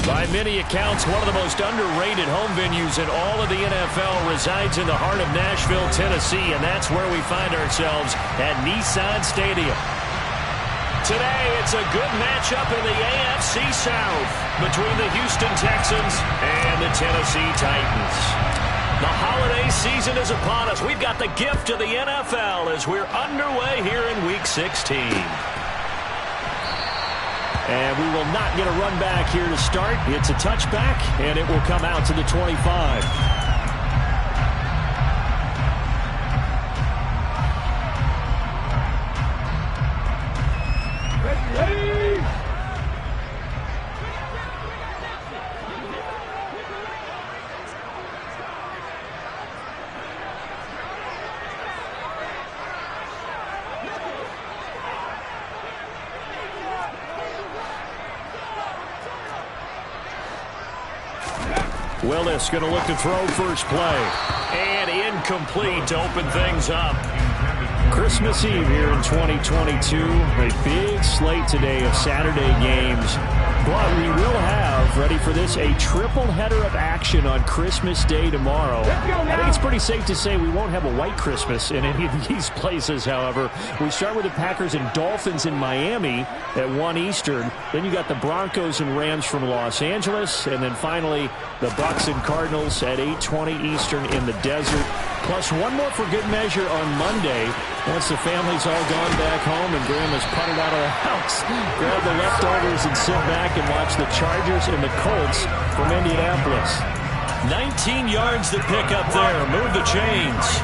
By many accounts, one of the most underrated home venues in all of the NFL resides in the heart of Nashville, Tennessee, and that's where we find ourselves at Nissan Stadium. Today, it's a good matchup in the AFC South between the Houston Texans and the Tennessee Titans. The holiday season is upon us. We've got the gift of the NFL as we're underway here in Week 16. And we will not get a run back here to start. It's a touchback, and it will come out to the 25. Willis going to look to throw first play. And incomplete to open things up. Christmas Eve here in 2022. A big slate today of Saturday games. But we will have, ready for this, a triple header of action on Christmas Day tomorrow. I think it's pretty safe to say we won't have a white Christmas in any of these places, however. We start with the Packers and Dolphins in Miami at 1 Eastern. Then you got the Broncos and Rams from Los Angeles. And then finally, the Bucs and Cardinals at 8:20 Eastern in the desert. Plus one more for good measure on Monday. Once the family's all gone back home and Grandma's putted out of the house, grab the leftovers and sit back and watch the Chargers and the Colts from Indianapolis. 19 yards to pick up there. Move the chains.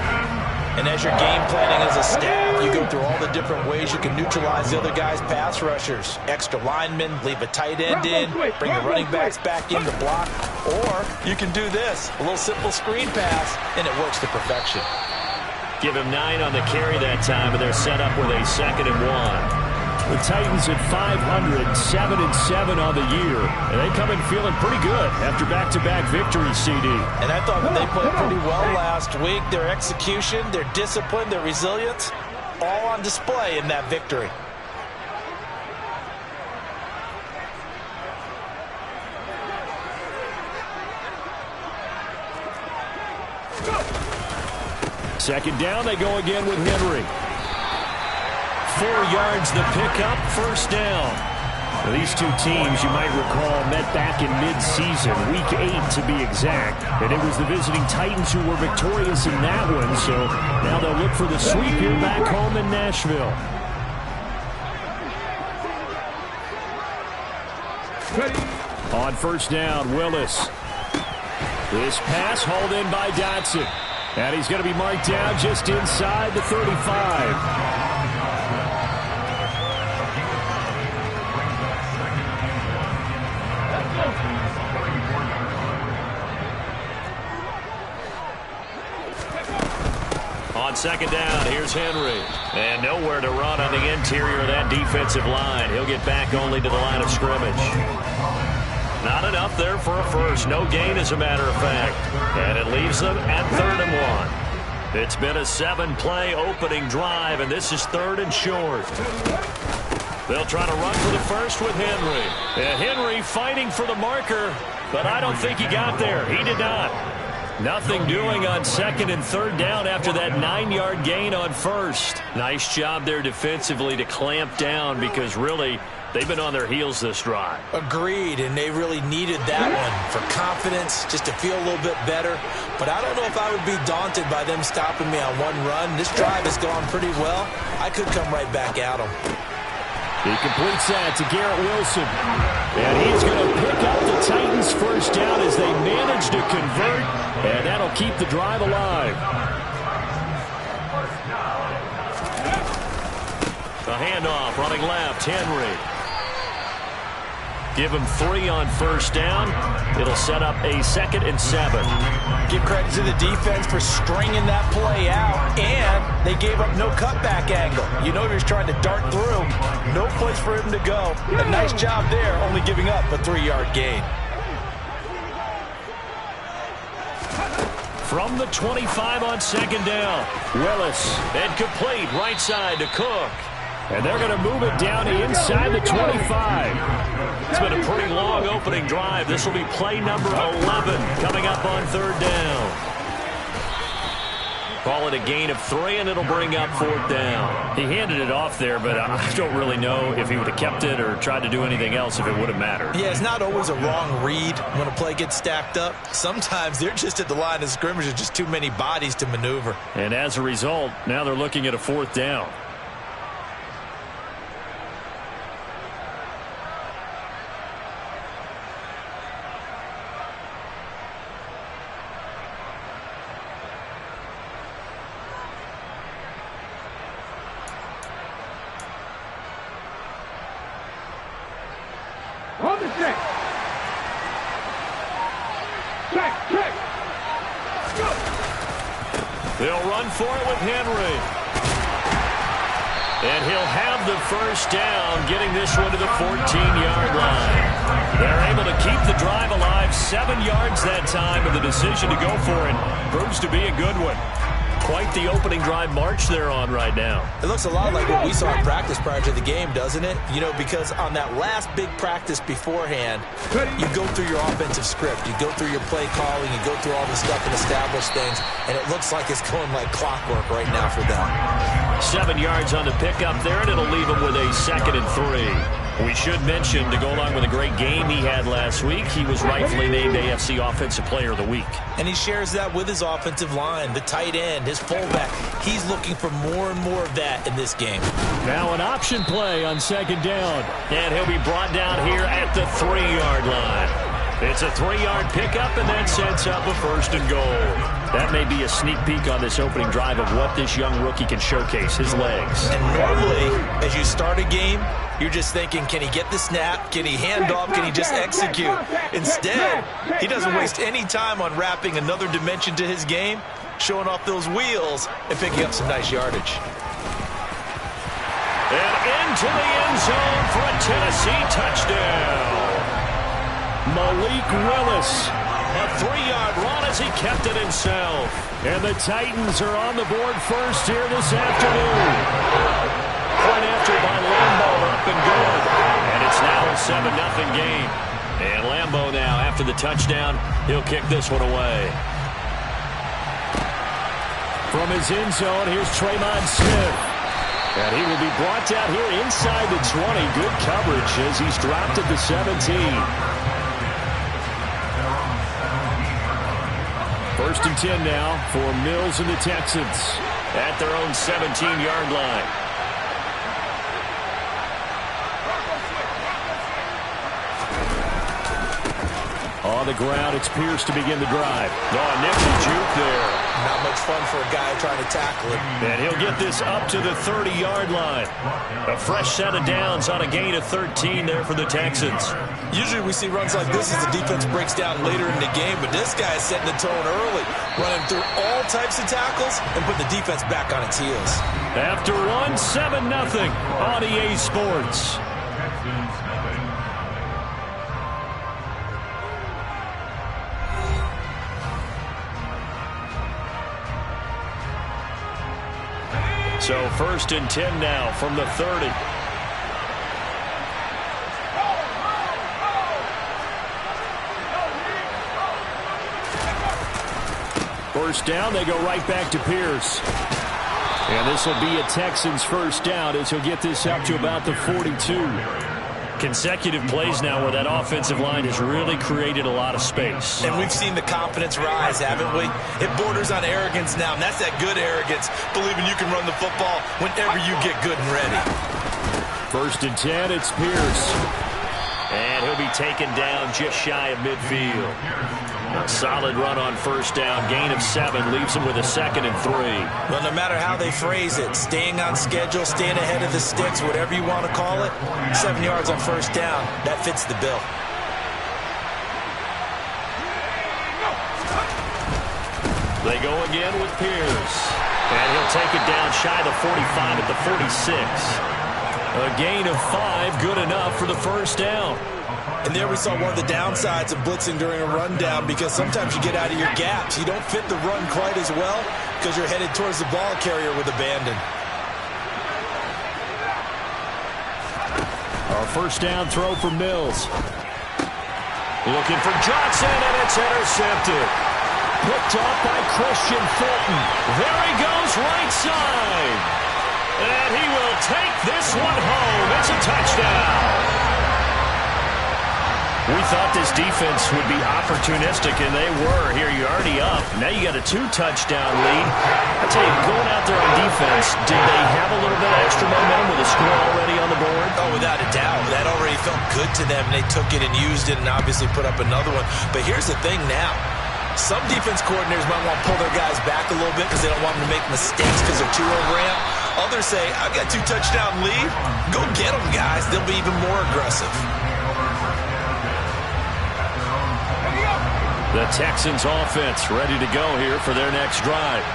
And as you're game planning as a staff, you go through all the different ways you can neutralize the other guy's pass rushers. Extra linemen, leave a tight end in, bring the running backs back in to block. Or you can do this, a little simple screen pass, and it works to perfection. Give him 9 on the carry that time, and they're set up with a 2nd and 1. The Titans at 500, 7-7 on the year. And they come in feeling pretty good after back-to-back victories, CD. And I thought that they played pretty well last week. Their execution, their discipline, their resilience, all on display in that victory. Second down, they go again with Henry. 4 yards the pickup, first down. Now, these two teams, you might recall, met back in mid-season, Week 8 to be exact. And it was the visiting Titans who were victorious in that one. So now they'll look for the sweep here back home in Nashville. On first down, Willis. This pass hauled in by Dotson. And he's going to be marked down just inside the 35. On second down, here's Henry. And nowhere to run on the interior of that defensive line. He'll get back only to the line of scrimmage. Not enough there for a first. No gain, as a matter of fact. And it leaves them at 3rd and 1. It's been a 7-play opening drive, and this is 3rd and short. They'll try to run for the first with Henry. And Henry fighting for the marker, but I don't think he got there. He did not. Nothing doing on 2nd and 3rd down after that 9-yard gain on first. Nice job there defensively to clamp down because really they've been on their heels this drive. Agreed, and they really needed that one for confidence, just to feel a little bit better. But I don't know if I would be daunted by them stopping me on one run. This drive has gone pretty well. I could come right back at them. He completes that to Garrett Wilson. And he's going to pick up the Titans' first down as they manage to convert. And that'll keep the drive alive. The handoff running left, Henry. Give him 3 on first down. It'll set up a 2nd and 7. Give credit to the defense for stringing that play out, and they gave up no cutback angle. You know he was trying to dart through. No place for him to go. A nice job there, only giving up a 3-yard gain. From the 25 on second down, Willis, and complete right side to Cook. And they're going to move it down inside the 25. It's been a pretty long opening drive. This will be play number 11 coming up on third down. Call it a gain of 3, and it'll bring up fourth down. He handed it off there, but I don't really know if he would have kept it or tried to do anything else if it would have mattered. Yeah, it's not always a wrong read when a play gets stacked up. Sometimes they're just at the line of scrimmage. There's just too many bodies to maneuver. And as a result, now they're looking at a fourth down. They'll run for it with Henry. And he'll have the first down, getting this one to the 14-yard line. They're able to keep the drive alive, 7 yards that time, and the decision to go for it proves to be a good one. Quite the opening drive march they're on right now. It looks a lot like what we saw in practice prior to the game, doesn't it? You know, because on that last big practice beforehand, you go through your offensive script. You go through your play calling. You go through all the stuff and establish things. And it looks like it's going like clockwork right now for them. 7 yards on the pickup there, and it'll leave them with a 2nd and 3. We should mention, to go along with a great game he had last week, he was rightfully named AFC Offensive Player of the Week. And he shares that with his offensive line, the tight end, his fullback. He's looking for more and more of that in this game. Now an option play on 2nd down. And he'll be brought down here at the 3-yard line. It's a 3-yard pickup, and that sets up a 1st and goal. That may be a sneak peek on this opening drive of what this young rookie can showcase, his legs. And normally, as you start a game, you're just thinking, can he get the snap? Can he hand off? Can he just execute? Instead, he doesn't waste any time on wrapping another dimension to his game, showing off those wheels, and picking up some nice yardage. And into the end zone for a Tennessee touchdown. Malik Willis. A 3-yard run as he kept it himself. And the Titans are on the board first here this afternoon. Point after by Lambeau, up and good. And it's now a 7-0 game. And Lambeau now, after the touchdown, he'll kick this one away. From his end zone, here's Tremon Smith. And he will be brought down here inside the 20. Good coverage as he's dropped at the 17. 1st and 10 now for Mills and the Texans at their own 17-yard line. On the ground, it's Pierce to begin the drive. Oh, nifty juke there. Not much fun for a guy trying to tackle him. And he'll get this up to the 30-yard line. A fresh set of downs on a gain of 13 there for the Texans. Usually we see runs like this as the defense breaks down later in the game, but this guy is setting the tone early, running through all types of tackles and putting the defense back on its heels. After one, 7-0 on EA Sports. So 1st and 10 now from the 30. First down, they go right back to Pierce. And this will be a Texans first down as he'll get this up to about the 42. Consecutive plays now where that offensive line has really created a lot of space. And we've seen the confidence rise, haven't we? It borders on arrogance now, and that's that good arrogance, believing you can run the football whenever you get good and ready. 1st and 10, it's Pierce. And he'll be taken down just shy of midfield. A solid run on first down. Gain of 7 leaves him with a 2nd and 3. Well, no matter how they phrase it, staying on schedule, staying ahead of the sticks, whatever you want to call it, 7 yards on first down, that fits the bill. They go again with Pierce. And he'll take it down shy of the 45 at the 46. A gain of 5, good enough for the first down. And there we saw one of the downsides of blitzing during a rundown, because sometimes you get out of your gaps. You don't fit the run quite as well because you're headed towards the ball carrier with abandon. first down throw for Mills. Looking for Johnson, and it's intercepted. Picked off by Christian Fulton. There he goes, right side. And he will take this one home. It's a touchdown. We thought this defense would be opportunistic, and they were. Here, you're already up. Now you got a 2-touchdown lead. I tell you, going out there on defense, did they have a little bit of extra momentum with a score already on the board? Oh, without a doubt. That already felt good to them. They took it and used it and obviously put up another one. But here's the thing now. Some defense coordinators might want to pull their guys back a little bit because they don't want them to make mistakes because they're too overamped. Others say, I've got 2-touchdown lead. Go get them, guys. They'll be even more aggressive. The Texans offense ready to go here for their next drive.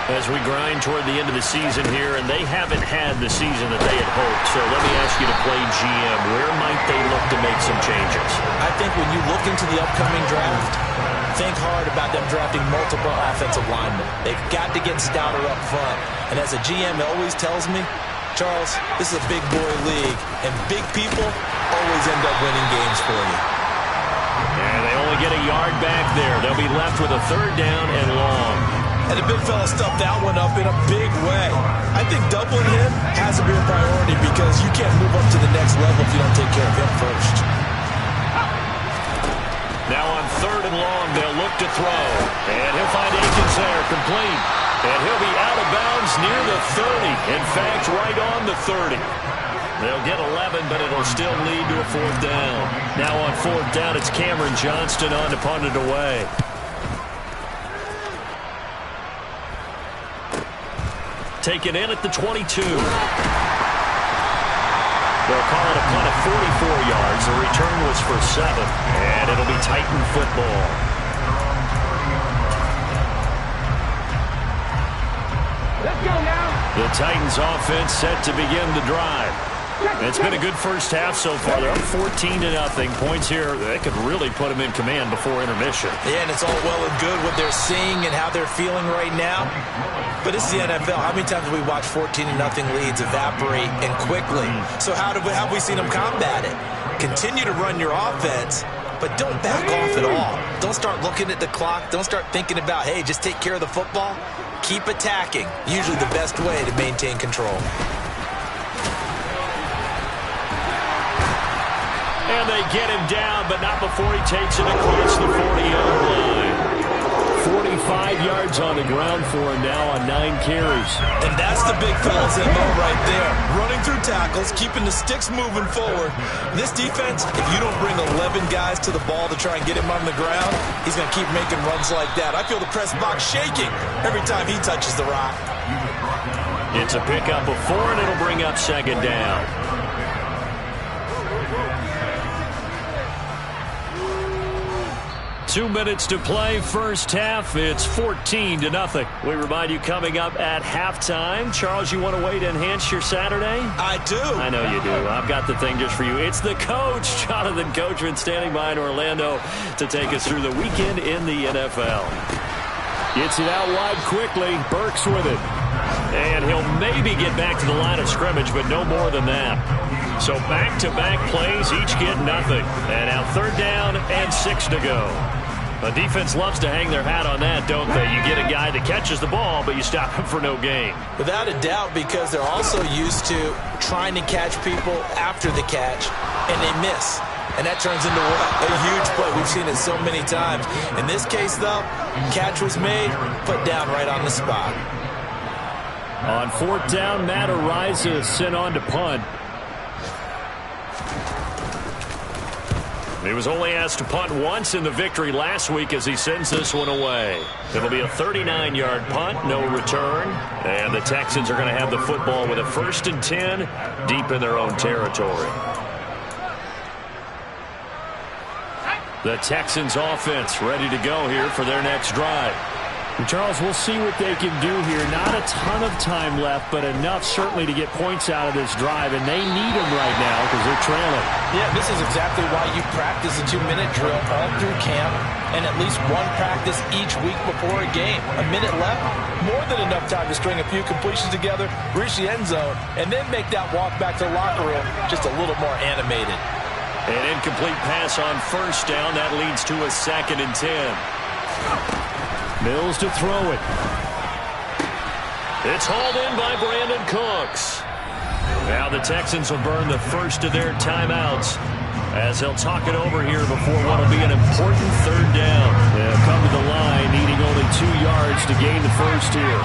As we grind toward the end of the season here, and they haven't had the season that they had hoped. So let me ask you to play GM. Where might they look to make some changes? I think when you look into the upcoming draft, think hard about them drafting multiple offensive linemen. They've got to get stouter up front. And as a GM always tells me, Charles, this is a big boy league, and big people always end up winning games for you. And they only get a yard back there. They'll be left with a 3rd down and long. And the big fella stuffed that one up in a big way. I think doubling him has to be a priority because you can't move up to the next level if you don't take care of him first. Now on 3rd and long, they'll look to throw. And he'll find Akins there, complete. And he'll be out of bounds near the 30. In fact, right on the 30. They'll get 11, but it'll still lead to a 4th down. Now on 4th down, it's Cameron Johnston on to punt it away. Taken in at the 22. They'll call it a punt of 44 yards. The return was for 7, and it'll be Titan football. Let's go now. The Titans offense set to begin the drive. It's been a good first half so far. They're up 14-0. Points here, they could really put them in command before intermission. Yeah, and it's all well and good what they're seeing and how they're feeling right now. But this is the NFL. How many times have we watched 14-0 leads evaporate and quickly? So how have we seen them combat it? Continue to run your offense, but don't back off at all. Don't start looking at the clock. Don't start thinking about, hey, just take care of the football. Keep attacking. Usually the best way to maintain control. And they get him down, but not before he takes it across the 40-yard line. 45 yards on the ground for him now on 9 carries. And that's the big fella's MO right there. Running through tackles, keeping the sticks moving forward. This defense, if you don't bring 11 guys to the ball to try and get him on the ground, he's going to keep making runs like that. I feel the press box shaking every time he touches the rock. It's a pickup of 4, and it'll bring up 2nd down. Two minutes to play, first half. It's 14-0. We remind you coming up at halftime. Charles, you want a way to enhance your Saturday? I do. I know you do. I've got the thing just for you. It's the coach, Jonathan Coachman, standing by in Orlando to take us through the weekend in the NFL. Gets it out wide quickly. Burks with it. And he'll maybe get back to the line of scrimmage, but no more than that. So back-to-back plays, each get nothing. And now 3rd down and 6 to go. The defense loves to hang their hat on that, don't they? You get a guy that catches the ball, but you stop him for no gain. Without a doubt, because they're also used to trying to catch people after the catch, and they miss. And that turns into a huge play. We've seen it so many times. In this case, though, catch was made, put down right on the spot. On 4th down, Matt Ariza sent on to punt. He was only asked to punt once in the victory last week as he sends this one away. It'll be a 39-yard punt, no return. And the Texans are going to have the football with a 1st and 10 deep in their own territory. The Texans offense ready to go here for their next drive. Charles, we'll see what they can do here. Not a ton of time left, but enough certainly to get points out of this drive, and they need them right now because they're trailing. Yeah, this is exactly why you practice a 2-minute drill all through camp and at least one practice each week before a game. A minute left, more than enough time to string a few completions together, reach the end zone, and then make that walk back to the locker room just a little more animated. An incomplete pass on first down. That leads to a 2nd and 10. Mills to throw it. It's hauled in by Brandon Cooks. Now the Texans will burn the first of their timeouts as they'll talk it over here before what will be an important 3rd down. They'll come to the line needing only 2 yards to gain the first here.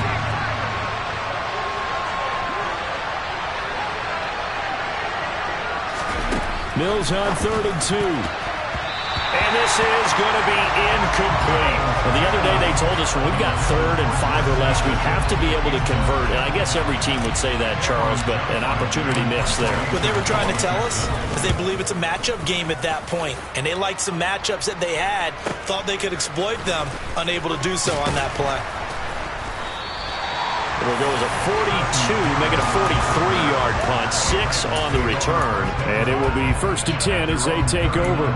Mills on 3rd and 2. And this is going to be incomplete. Well, the other day they told us when we've got 3rd and 5 or less, we have to be able to convert. And I guess every team would say that, Charles, but an opportunity missed there. What they were trying to tell us is they believe it's a matchup game at that point. And they liked some matchups that they had, thought they could exploit them, unable to do so on that play. It'll go as a 42, make it a 43-yard punt, 6 on the return. And it will be 1st and 10 as they take over.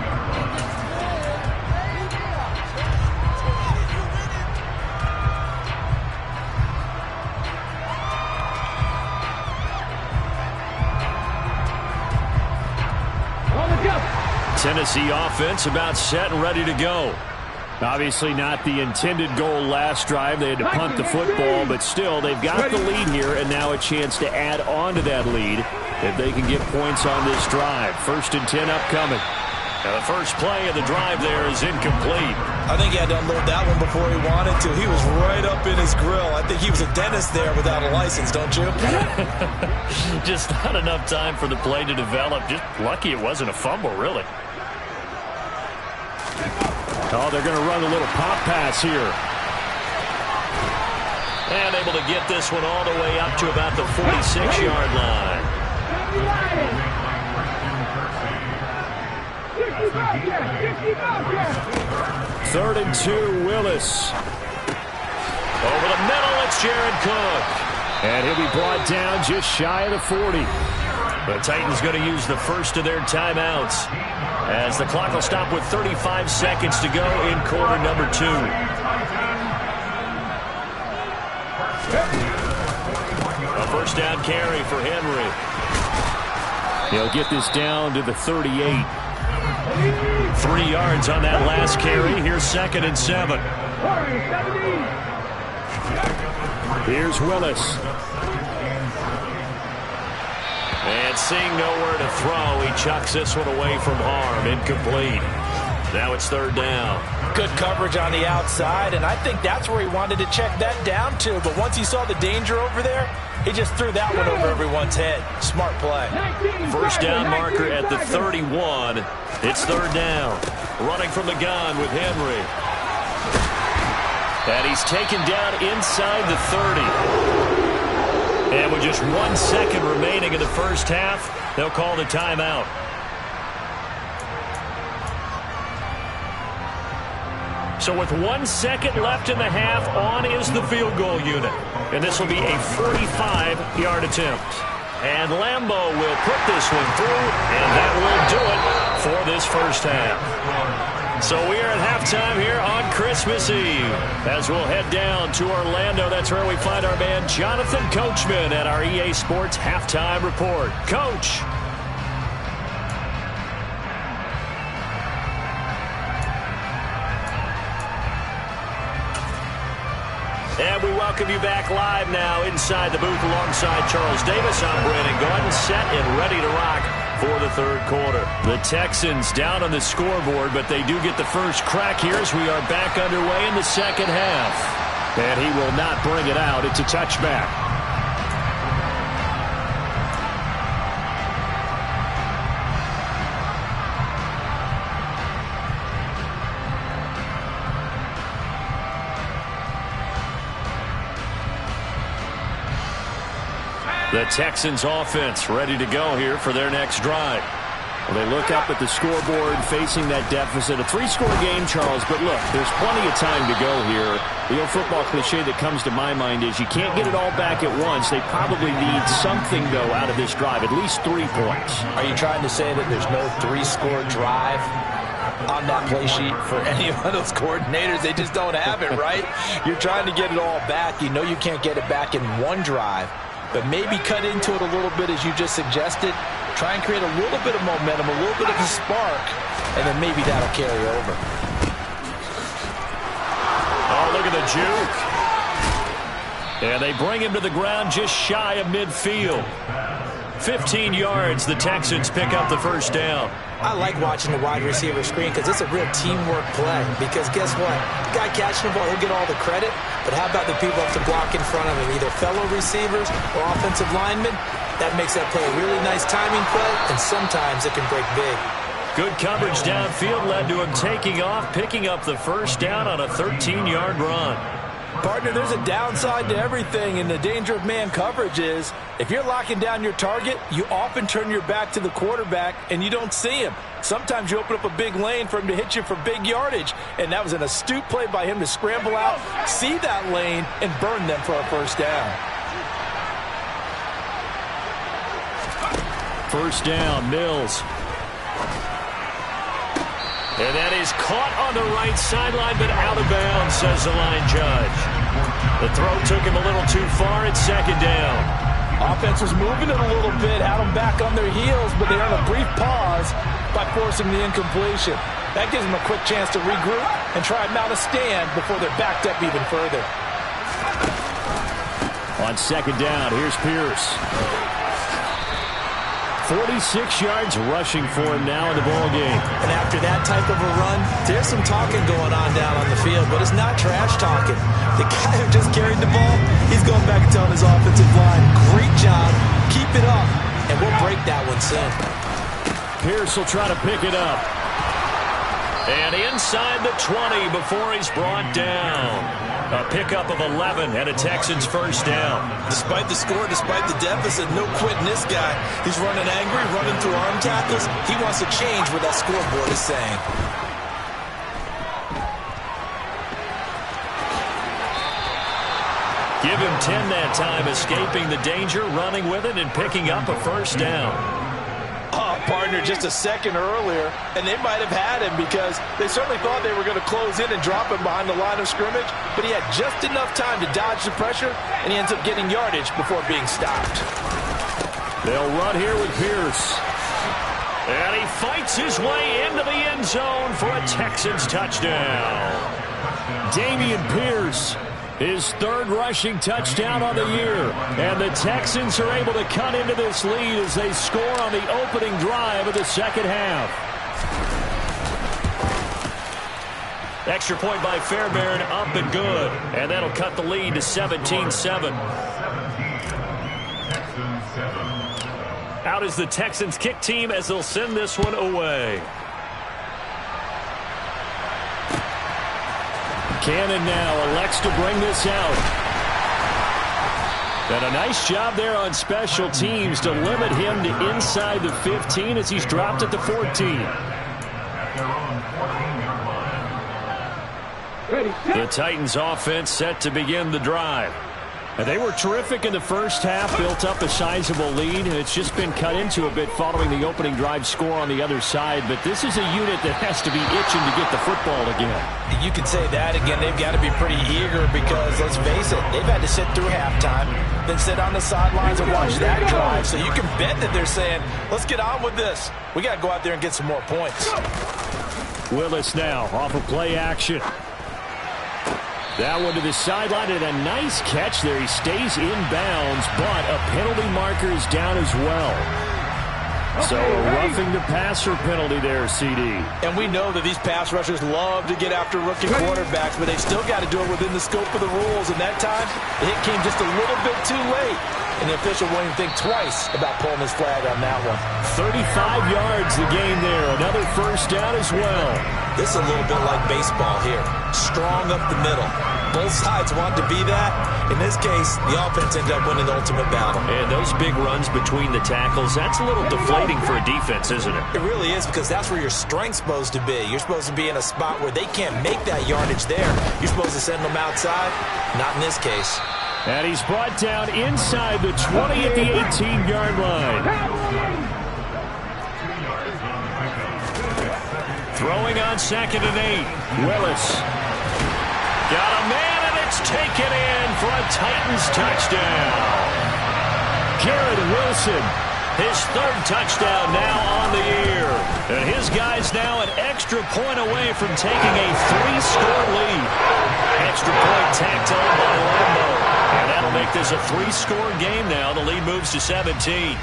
Tennessee offense about set and ready to go. Obviously not the intended goal last drive. They had to punt the football, but still they've got the lead here and now a chance to add on to that lead if they can get points on this drive. 1st and 10 upcoming. Now the first play of the drive there is incomplete. I think he had to unload that one before he wanted to. He was right up in his grill. I think he was a dentist there without a license, don't you? Just not enough time for the play to develop. Just lucky it wasn't a fumble, really. Oh, they're going to run a little pop pass here. And able to get this one all the way up to about the 46-yard line. 3rd and 2, Willis. Over the middle, it's Jared Cook. And he'll be brought down just shy of the 40. The Titans going to use the first of their timeouts as the clock will stop with 35 seconds to go in quarter number 2. A first down carry for Henry. He'll get this down to the 38. 3 yards on that last carry. Here's 2nd and 7. Here's Willis. And seeing nowhere to throw, he chucks this one away from harm. Incomplete. Now it's 3rd down. Good coverage on the outside, and I think that's where he wanted to check that down to. But once he saw the danger over there, he just threw that one over everyone's head. Smart play. First down marker at the 31. It's 3rd down. Running from the gun with Henry. And he's taken down inside the 30. And with just 1 second remaining in the first half, they'll call the timeout. So with 1 second left in the half, on is the field goal unit. And this will be a 45-yard attempt. And Lambeau will put this one through, and that will do it for this first half. So we are at halftime here on Christmas Eve as we'll head down to Orlando. That's where we find our man Jonathan Coachman at our EA Sports Halftime Report. Coach. And we welcome you back live now inside the booth alongside Charles Davis. I'm Brandon Gordon, set and ready to rock for the 3rd quarter. The Texans down on the scoreboard, but they do get the first crack here as we are back underway in the second half. And he will not bring it out. It's a touchback. The Texans offense ready to go here for their next drive. Well, they look up at the scoreboard facing that deficit. A 3-score game, Charles, but look, there's plenty of time to go here. The old football cliche that comes to my mind is you can't get it all back at once. They probably need something, though, out of this drive, at least 3 points. Are you trying to say that there's no 3-score drive on that play sheet for any of those coordinators? They just don't have it, right? You're trying to get it all back. You know you can't get it back in one drive, but maybe cut into it a little bit as you just suggested. Try and create a little bit of momentum, a little bit of a spark, and then maybe that'll carry over. Oh, look at the juke. And they bring him to the ground just shy of midfield. 15 yards, the Texans pick up the first down. I like watching the wide receiver screen because it's a real teamwork play. Because guess what? The guy catching the ball, he'll get all the credit. But how about the people up to block in front of him, either fellow receivers or offensive linemen? That makes that play a really nice timing play, and sometimes it can break big. Good coverage downfield led to him taking off, picking up the first down on a 13-yard run. Partner, there's a downside to everything, and the danger of man coverage is if you're locking down your target, you often turn your back to the quarterback and you don't see him. Sometimes you open up a big lane for him to hit you for big yardage, and that was an astute play by him to scramble out, see that lane, and burn them for a first down. First down, Mills. And that is caught on the right sideline, but out of bounds, says the line judge. The throw took him a little too far. It's second down. Offense was moving it a little bit, had them back on their heels, but they earned a brief pause by forcing the incompletion. That gives them a quick chance to regroup and try and mount a stand before they're backed up even further. On second down, here's Pierce. 46 yards rushing for him now in the ball game. And after that type of a run, there's some talking going on down on the field, but it's not trash talking. The guy who just carried the ball, he's going back and telling his offensive line, great job, keep it up, and we'll break that one soon. Pierce will try to pick it up. And inside the 20 before he's brought down. A pickup of 11 and a Texans first down. Despite the score, despite the deficit, no quitting this guy. He's running angry, running through arm tackles. He wants to change what that scoreboard is saying. Give him 10 that time, escaping the danger, running with it, and picking up a first down. Partner just a second earlier, and they might have had him because they certainly thought they were going to close in and drop him behind the line of scrimmage, but he had just enough time to dodge the pressure, and he ends up getting yardage before being stopped. They'll run here with Pierce. And he fights his way into the end zone for a Texans touchdown. Dameon Pierce, his third rushing touchdown on the year. And the Texans are able to cut into this lead as they score on the opening drive of the second half. Extra point by Fairbairn, up and good. And that'll cut the lead to 17-7. Out is the Texans kick team as they'll send this one away. Cannon now elects to bring this out. And a nice job there on special teams to limit him to inside the 15 as he's dropped at the 14. The Titans offense set to begin the drive. And they were terrific in the first half, built up a sizable lead, and it's just been cut into a bit following the opening drive score on the other side. But this is a unit that has to be itching to get the football again. You could say that again. They've got to be pretty eager because, let's face it, they've had to sit through halftime, then sit on the sidelines and watch that drive. So you can bet that they're saying, let's get on with this. We got to go out there and get some more points. Willis now off of play action. That one to the sideline, and a nice catch there. He stays in bounds, but a penalty marker is down as well. So a roughing the passer penalty there, CD. And we know that these pass rushers love to get after rookie quarterbacks, but they still got to do it within the scope of the rules. And that time, the hit came just a little bit too late. And the official won't even think twice about pulling his flag on that one. 35 yards the gain there. Another first down as well. This is a little bit like baseball here. Strong up the middle. Both sides want to be that. In this case, the offense ended up winning the ultimate battle. And those big runs between the tackles, that's a little deflating for a defense, isn't it? It really is, because that's where your strength's supposed to be. You're supposed to be in a spot where they can't make that yardage there. You're supposed to send them outside. Not in this case. And he's brought down inside the 20 at the 18-yard line. Throwing on 2nd and 8. Willis. Got a man, and it's taken in for a Titans touchdown. Garrett Wilson, his 3rd touchdown now on the year. And his guy's now an extra point away from taking a 3-score lead. Extra point tacked on by Lambo. And that'll make this a 3-score game now. The lead moves to 17.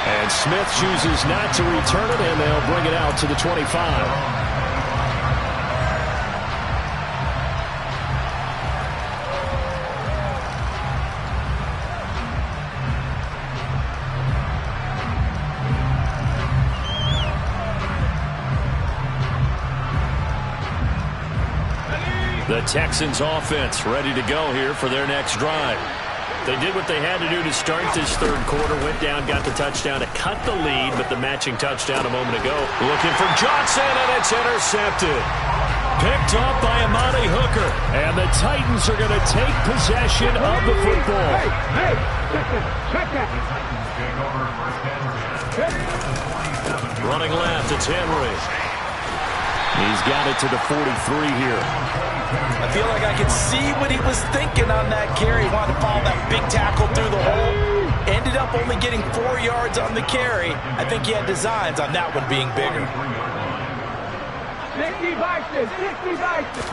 And Smith chooses not to return it, and they'll bring it out to the 25. The Texans offense ready to go here for their next drive. They did what they had to do to start this 3rd quarter. Went down, got the touchdown to cut the lead, but the matching touchdown a moment ago. Looking for Johnson, and it's intercepted. Picked off by Amani Hooker. And the Titans are going to take possession of the football. Hey, check that. Running left, it's Henry. He's got it to the 43 here. I feel like I could see what he was thinking on that carry. He wanted to follow that big tackle through the hole. Ended up only getting 4 yards on the carry. I think he had designs on that one being bigger. 60 Vikings, 60 Vikings.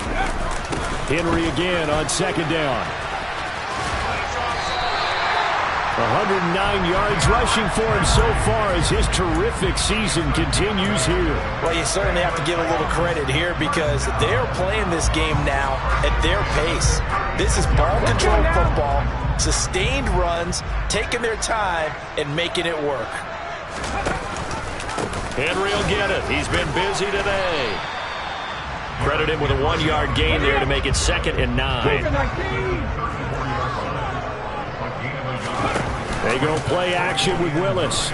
Henry again on 2nd down. 109 yards rushing for him so far as his terrific season continues here. Well, you certainly have to give a little credit here because they're playing this game now at their pace. This is ball control football, sustained runs, taking their time, and making it work. Henry will get it. He's been busy today. Credit him with a 1-yard gain there to make it 2nd and 9. They go play action with Willis.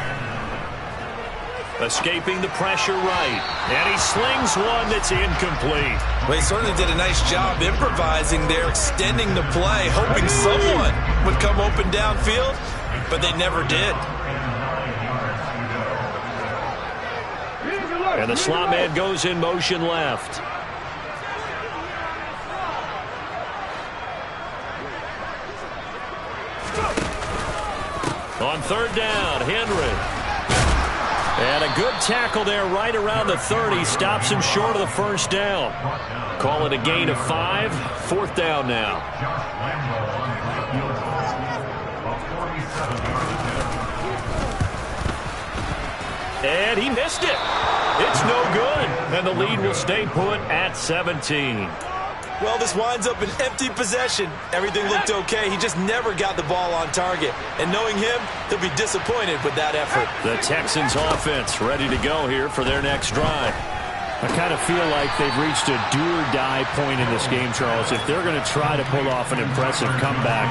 Escaping the pressure right. And he slings one that's incomplete. Well, he certainly did a nice job improvising there, extending the play, hoping someone would come open downfield, but they never did. And the slot man goes in motion left. On 3rd down, Henry. And a good tackle there right around the 30. Stops him short of the 1st down. Call it a gain of 5. 4th down now. And he missed it. It's no good. And the lead will stay put at 17. Well, this winds up an empty possession. Everything looked okay. He just never got the ball on target. And knowing him, he'll be disappointed with that effort. The Texans offense ready to go here for their next drive. I kind of feel like they've reached a do-or-die point in this game, Charles. If they're going to try to pull off an impressive comeback,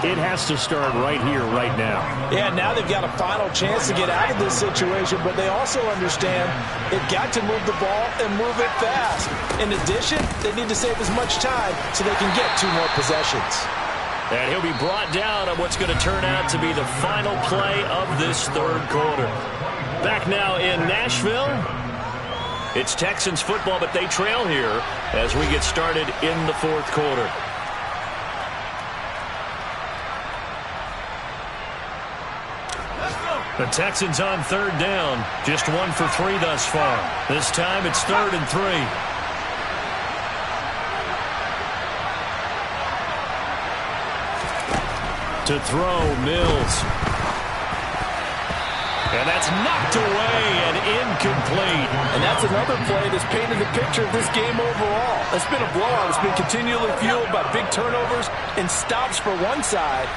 it has to start right here, right now. Yeah, now they've got a final chance to get out of this situation, but they also understand they've got to move the ball and move it fast. In addition, they need to save as much time so they can get 2 more possessions. And he'll be brought down on what's going to turn out to be the final play of this 3rd quarter. Back now in Nashville. It's Texans football, but they trail here as we get started in the 4th quarter. The Texans on 3rd down. Just 1 for 3 thus far. This time it's 3rd and 3. To throw, Mills. And that's knocked away and incomplete. And that's another play that's painted the picture of this game overall. It's been a blowout. It's been continually fueled by big turnovers and stops for one side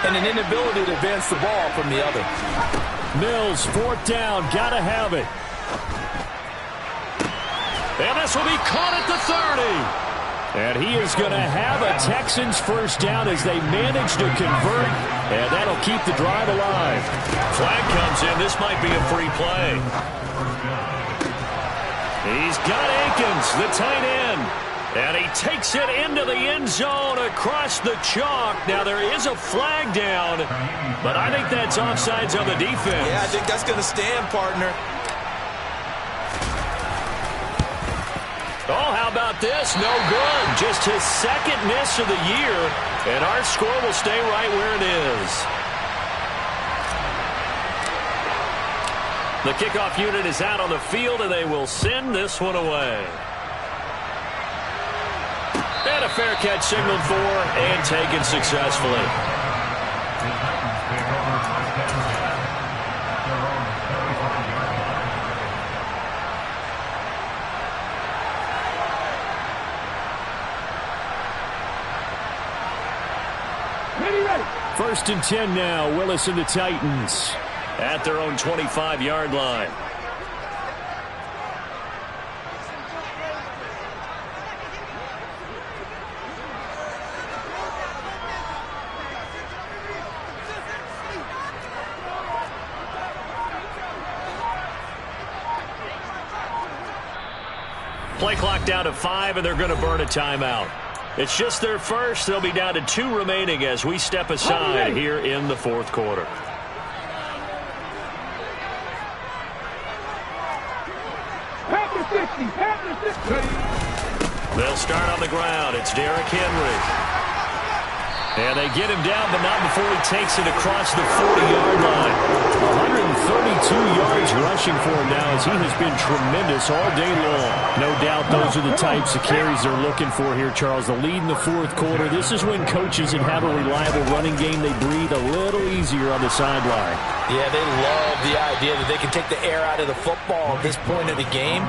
and an inability to advance the ball from the other. Mills, 4th down, gotta have it. And this will be caught at the 30. And he is going to have a Texans first down as they manage to convert, and that'll keep the drive alive. Flag comes in. This might be a free play. He's got Akins, the tight end. And he takes it into the end zone across the chalk. Now, there is a flag down, but I think that's offsides on the defense. Yeah, I think that's going to stand, partner. Oh, how about this? No good. Just his second miss of the year, and our score will stay right where it is. The kickoff unit is out on the field, and they will send this one away. And a fair catch signaled for and taken successfully. First and 10 now. Willis and the Titans at their own 25-yard line. Play clock down to 5, and they're going to burn a timeout. It's just their first. They'll be down to 2 remaining as we step aside here in the fourth quarter. They'll start on the ground. It's Derrick Henry. And they get him down, but not before he takes it across the 40-yard line. 132 yards rushing for him now as he has been tremendous all day long. No doubt those are the types of carries they're looking for here, Charles. The lead in the fourth quarter. This is when coaches that have a reliable running game, they breathe a little easier on the sideline. Yeah, they love the idea that they can take the air out of the football at this point of the game.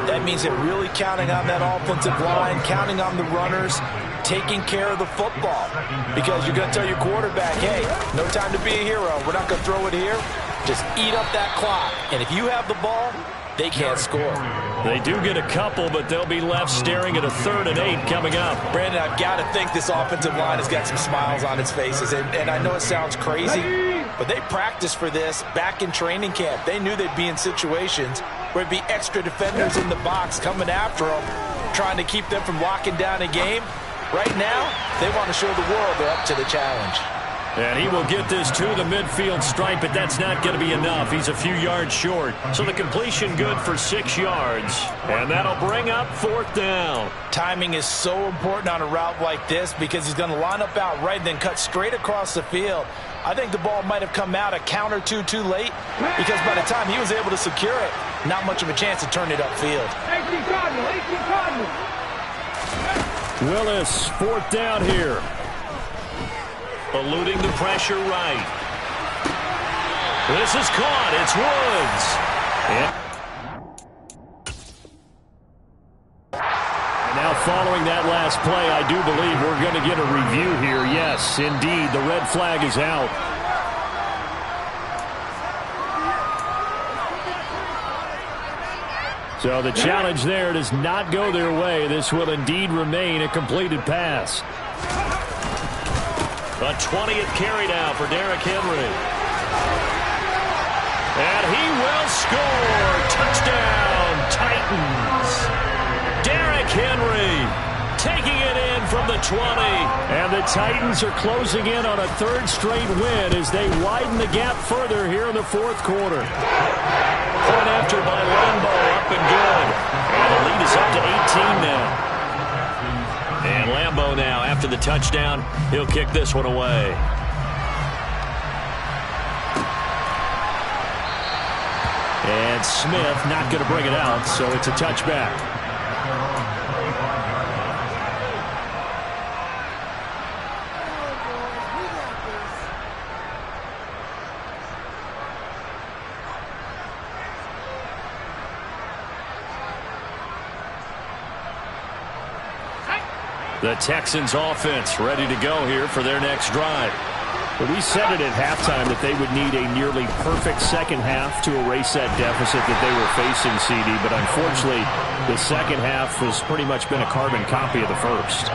That means they're really counting on that offensive line, counting on the runners, taking care of the football. Because you're going to tell your quarterback, hey, no time to be a hero. We're not going to throw it here. Just eat up that clock. And if you have the ball, they can't score. They do get a couple, but they'll be left staring at a 3rd and 8 coming up. Brandon, I've got to think this offensive line has got some smiles on its faces. And I know it sounds crazy, but they practiced for this back in training camp. They knew they'd be in situations where it'd be extra defenders in the box coming after them, trying to keep them from locking down a game. Right now, they want to show the world they're up to the challenge. And he will get this to the midfield stripe, but that's not going to be enough. He's a few yards short. So the completion good for 6 yards. And that'll bring up 4th down. Timing is so important on a route like this because he's going to line up out right and then cut straight across the field. I think the ball might have come out a count or two too late because by the time he was able to secure it, not much of a chance to turn it upfield. 18 Cardinal. Willis, 4th down here. Eluding the pressure right. This is caught. It's Woods. And now following that last play, I do believe we're going to get a review here. Yes, indeed, the red flag is out. So the challenge there does not go their way. This will indeed remain a completed pass. A 20th carry now for Derrick Henry. And he will score. Touchdown, Titans. Derrick Henry taking it in from the 20. And the Titans are closing in on a 3rd straight win as they widen the gap further here in the fourth quarter. Point after by Lambeau, up and good. And the lead is up to 18 now. And Lambeau now, after the touchdown, he'll kick this one away. And Smith not going to bring it out, so it's a touchback. The Texans offense ready to go here for their next drive. But we said it at halftime that they would need a nearly perfect second half to erase that deficit that they were facing, CD. But unfortunately, the second half has pretty much been a carbon copy of the first.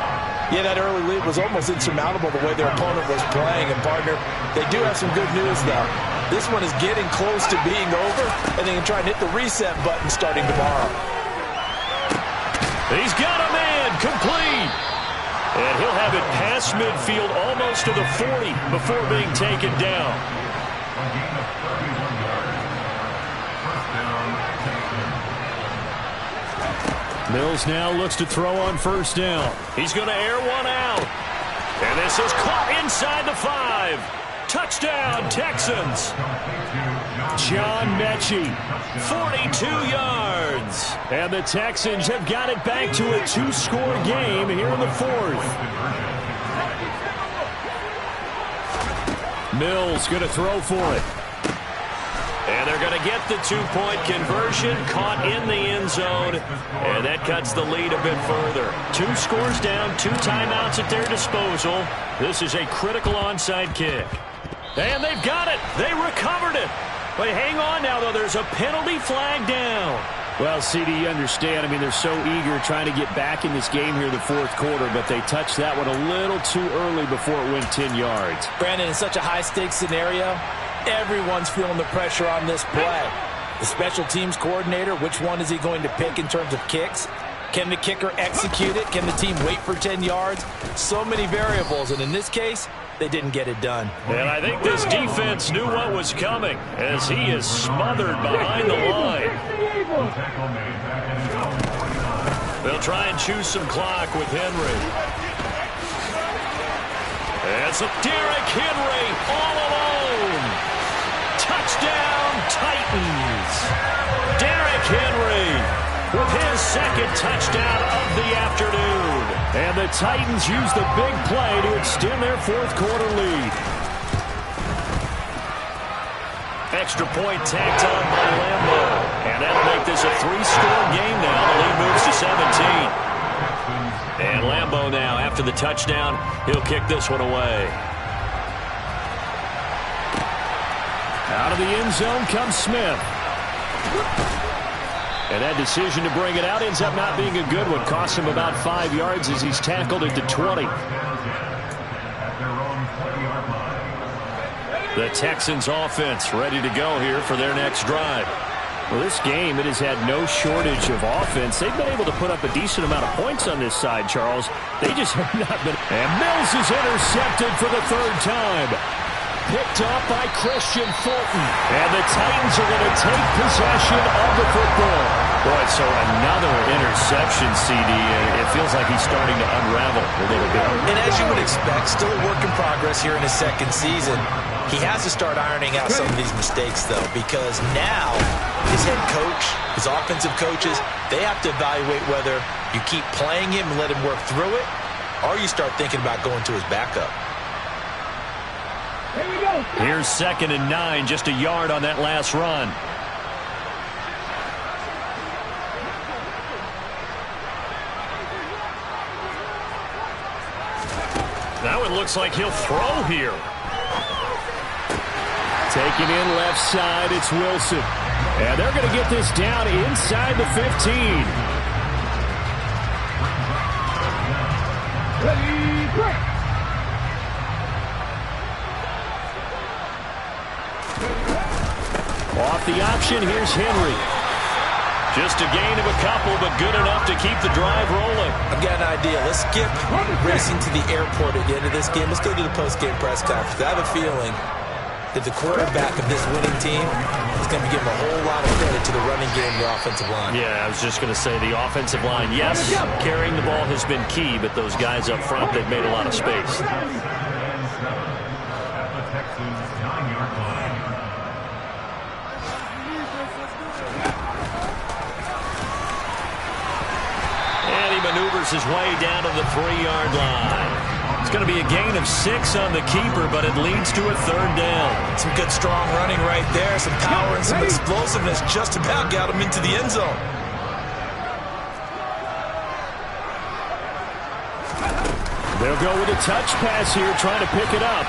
Yeah, that early lead was almost insurmountable the way their opponent was playing. And, partner, they do have some good news, though. This one is getting close to being over, and they can try and hit the reset button starting tomorrow. He's got a man complete. And he'll have it past midfield almost to the 40 before being taken down. Mills now looks to throw on first down. He's going to air one out. And this is caught inside the 5. Touchdown, Texans. John Mechie, 42 yards. And the Texans have got it back to a 2-score game here in the 4th. Mills going to throw for it. And they're going to get the 2-point conversion, caught in the end zone, and that cuts the lead a bit further. 2 scores down, 2 timeouts at their disposal. This is a critical onside kick. And they've got it. They recovered it. But hang on now, though. There's a penalty flag down. Well, CD, you understand. I mean, they're so eager trying to get back in this game here in the 4th quarter, but they touched that one a little too early before it went 10 yards. Brandon, in such a high-stakes scenario, everyone's feeling the pressure on this play. The special teams coordinator, which one is he going to pick in terms of kicks? Can the kicker execute it? Can the team wait for 10 yards? So many variables, and in this case, they didn't get it done. And I think this defense knew what was coming as he is smothered behind the line. They'll try and choose some clock with Henry. It's a Derrick Henry all alone. Touchdown, Titans. Derrick Henry with his second touchdown of the afternoon. And the Titans use the big play to extend their 4th quarter lead. Extra point tacked on by Lambo. And that'll make this a 3-score game now. The lead moves to 17. And Lambo now, after the touchdown, he'll kick this one away. Out of the end zone comes Smith. And that decision to bring it out ends up not being a good one. Costs him about 5 yards as he's tackled at the 20. The Texans offense ready to go here for their next drive. Well, this game, it has had no shortage of offense. They've been able to put up a decent amount of points on this side, Charles. They just have not been. And Mills is intercepted for the 3rd time. Picked up by Christian Fulton. And the Titans are going to take possession of the football. Boy, so another interception, CD. It feels like he's starting to unravel a little bit. And as you would expect, still a work in progress here in his 2nd season. He has to start ironing out some of these mistakes, though, because now his head coach, his offensive coaches, they have to evaluate whether you keep playing him and let him work through it, or you start thinking about going to his backup. Here we go. Here's 2nd and 9, just a yard on that last run. Now it looks like he'll throw here. Taking in left side, it's Wilson. And they're going to get this down inside the 15. Ready, break. Off the option, here's Henry. Just a gain of a couple, but good enough to keep the drive rolling. I've got an idea. Let's skip racing to the airport at the end of this game. Let's go to the post-game press conference. I have a feeling that the quarterback of this winning team is going to be giving a whole lot of credit to the running game and the offensive line. Yeah, I was just going to say the offensive line, yes, carrying the ball has been key, but those guys up front, they've made a lot of space. And he maneuvers his way down to the 3-yard line. It's going to be a gain of 6 on the keeper, but it leads to a 3rd down. Some good, strong running right there. Some power and some explosiveness just about got him into the end zone. They'll go with a touch pass here, trying to pick it up.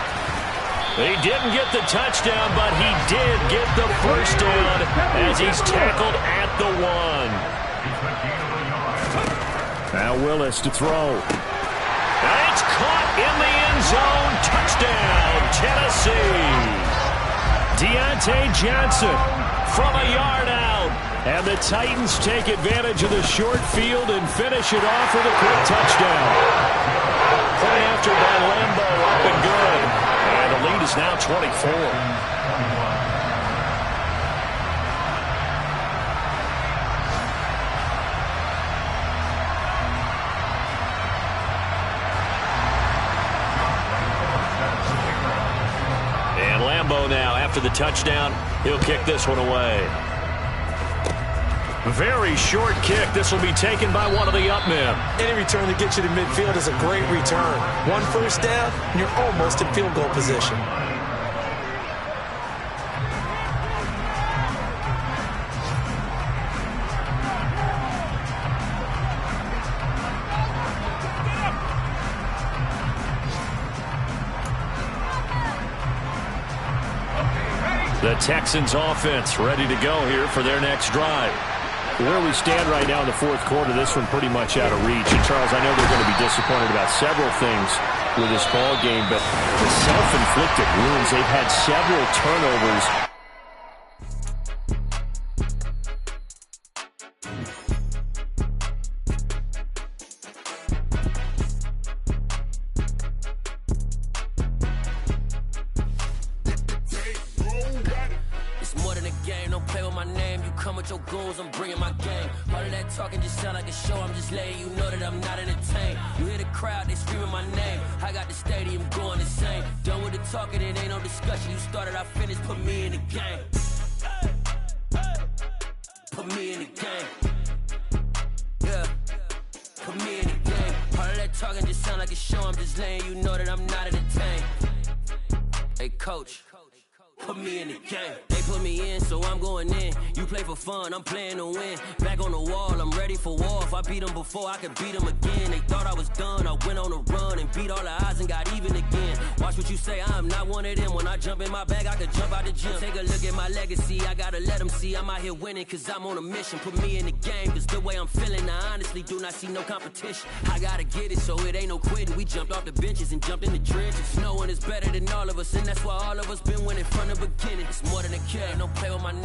He didn't get the touchdown, but he did get the first down as he's tackled at the 1. Now Willis to throw. And it's caught in the end zone. Touchdown, Tennessee. Deontay Johnson from a yard out. And the Titans take advantage of the short field and finish it off with a quick touchdown. Point after by Lambo, up and good. And the lead is now 24. Now, after the touchdown, he'll kick this one away. Very short kick. This will be taken by one of the up men. Any return that gets you to midfield is a great return. One first down, and you're almost in field goal position. The Texans offense ready to go here for their next drive. Where we stand right now in the fourth quarter, this one pretty much out of reach. And Charles, I know they're going to be disappointed about several things with this ball game, but the self-inflicted wounds, they've had several turnovers. Your goals, I'm bringing my game. All of that talking just sound like a show. I'm just letting you know that I'm not entertained. You hear the crowd, they screaming my name. I got the stadium going insane. Done with the talking, it ain't no discussion. You started, I finished, put me in the game. Put me in the game. Yeah, put me in the game. All of that talking just sound like a show. I'm just letting you know that I'm not entertained. Hey, coach. Put me in the game. They put me in, so I'm going in. You play for fun, I'm playing to win. Back on the wall, I'm ready for war. If I beat them before, I could beat them again. They thought I was done, I went on a run and beat all the odds and got even again. Watch what you say, I'm not one of them. When I jump in my bag, I could jump out the gym. Take a look at my legacy, I gotta let them see I'm out here winning, cause I'm on a mission. Put me in the game, cause the way I'm feeling, I honestly do not see no competition. I gotta get it, so it ain't no quitting. We jumped off the benches and jumped in the trenches. No one is better than all of us, and that's why all of us been winning from the beginning. It's more than a kid, don't play with my name.